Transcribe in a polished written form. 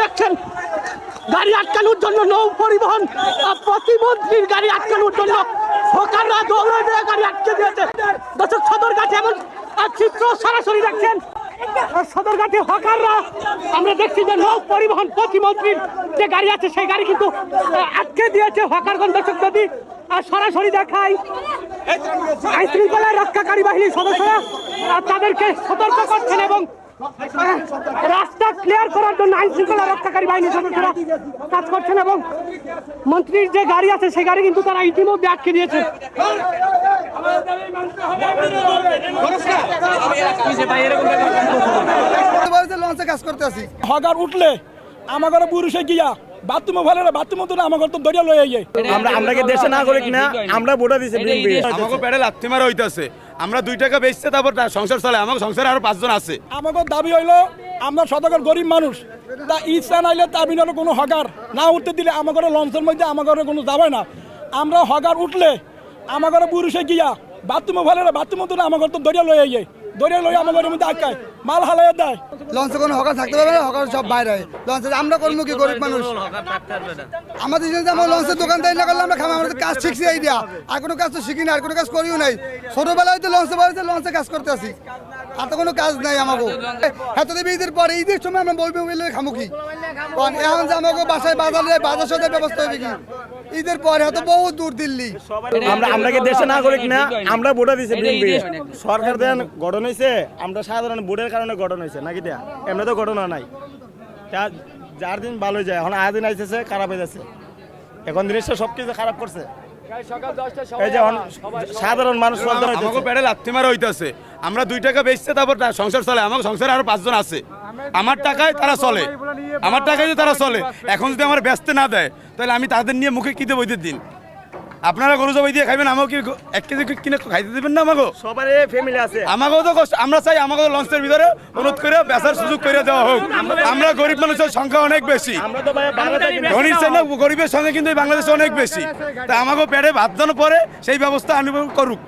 দেখছেন গাড়ি আটকানোর জন্য নৌ পরিবহন প্রতিমন্ত্রীর গাড়ি আটকানোর জন্য হকাররা দৌড়ে দিয়ে গাড়ি আটকে দিয়েছে। দর্শক সদরঘাটে এমন চিত্র সরাসরি দেখছেন। সদরঘাটে হকাররা আমরা দেখছি যে নৌ পরিবহন প্রতিমন্ত্রীর যে গাড়ি আছে সেই গাড়ি কিন্তু আটকে দিয়েছে হকারগণ। দর্শক যদি সরাসরি দেখাই আইন শৃঙ্খলা রক্ষাকারী বাহিনীর সদস্যরা তাদেরকে সতর্ক করছেন এবং রাস্তা ক্লিয়ার করার জন্য আইন শৃঙ্খলা রক্ষাকারী বাহিনীর সদস্যরা কাজ করছেন এবং মন্ত্রীর যে গাড়ি আছে সেই গাড়ি কিন্তু তারা ইতিমধ্যে আটকে দিয়েছে। হকার উঠলে আমার পুরুষে গিয়া বাথরুমে ফেলে বাথরুমে তো আমার তো দরিয়া লয়ে যায়। আমরা কি দেশে নাগরিক না? আমরা ভোটা দিছি আমাকে পেড়ে লাথি মারা হইতাছে। আমরা 2 টাকা বেচতে তারপর সংসার চলে। আমার সংসারে আরো 5 জন আছে। আমাকে দাবি হইলো আমরা শতকর গরিব মানুষ, তা ইচ্ছা নাইলে দাবি নাহলে কোনো হকার না উঠতে দিলে আমার লঞ্চের মধ্যে আমার কোনো যাবে না। আমরা হকার উঠলে আমার পুরুষে গিয়া বাথরুমে ফেলে বাথরুমে তো আমার তো দরিয়া লয়ে যায়। দরিয়া লয়ে আমার মধ্যে আটকায় মাল হালাইয়া দেয়। লঞ্চে কোনো হকার থাকতে পারবে না, হকার সব বাইরে। লঞ্চে আমরা করবো কি গরিব মানুষ? আমাদের যেমন লঞ্চের দোকান দেয় না করলে আমরা খাবো। আমাদের কাজ শিখছি এই দিয়া, আর কোনো কাজ তো শিখি না, আর কোনো কাজ করিও নাই। ছোটবেলায় তো লঞ্চে বাড়িতে লঞ্চে কাজ করতে আসি, আর তো কোনো কাজ নাই আমাকে। এত দেবে ঈদের পরে, ঈদের সময় আমরা বলবো খামো কি? কারণ এখন যে আমাকে বাসায় বাজার সাথে ব্যবস্থা হবে কি ঈদের পরে? হয়তো বহু দূর দিল্লি। আমরা কি দেশে নাগরিক না? আমরা ভোটা দিছি। সরকার দেন গঠন হয়েছে, আমরা সাধারণ ভোটের কারণে গঠন হয়েছে নাকি দেয়া? এমনি তো ঘটনা নাই। যার দিন ভালো যায়, এখন আজ দিন আইসেছে খারাপ হয়ে যাচ্ছে। এখন জিনিসটা সবকিছু খারাপ করছে। সাধারণ মানুষ আমাকে পেড়ে লাথি মারা হইতাছে। আমরা 2 টাকা বেচতে তারপর সংসার চলে। আমার সংসারে আরো 5 জন আছে। আমার টাকায় তারা চলে, আমার টাকায় তারা চলে। এখন যদি আমার ব্যস্ত না দেয় তাহলে আমি তাদের নিয়ে মুখে কি দেবো ঈদের দিন? আপনারা গরু জবাই দিয়ে খাইবেন, আমাকে 1 কেজি কিনে খাইতে দেবেন না? আমাকে সবার ফ্যামিলি আছে, আমাকেও তো কষ্ট। আমরা চাই আমাকে লঞ্চের ভিতরে অনুরোধ করে বেচার সুযোগ করে দেওয়া হোক। আমরা গরিব মানুষের সংখ্যা অনেক বেশি, ধনীর চেয়ে না গরিবের সঙ্গে কিন্তু বাংলাদেশে অনেক বেশি। তা আমাকেও পেটে ভাত দানো পরে সেই ব্যবস্থা আনুন করুক।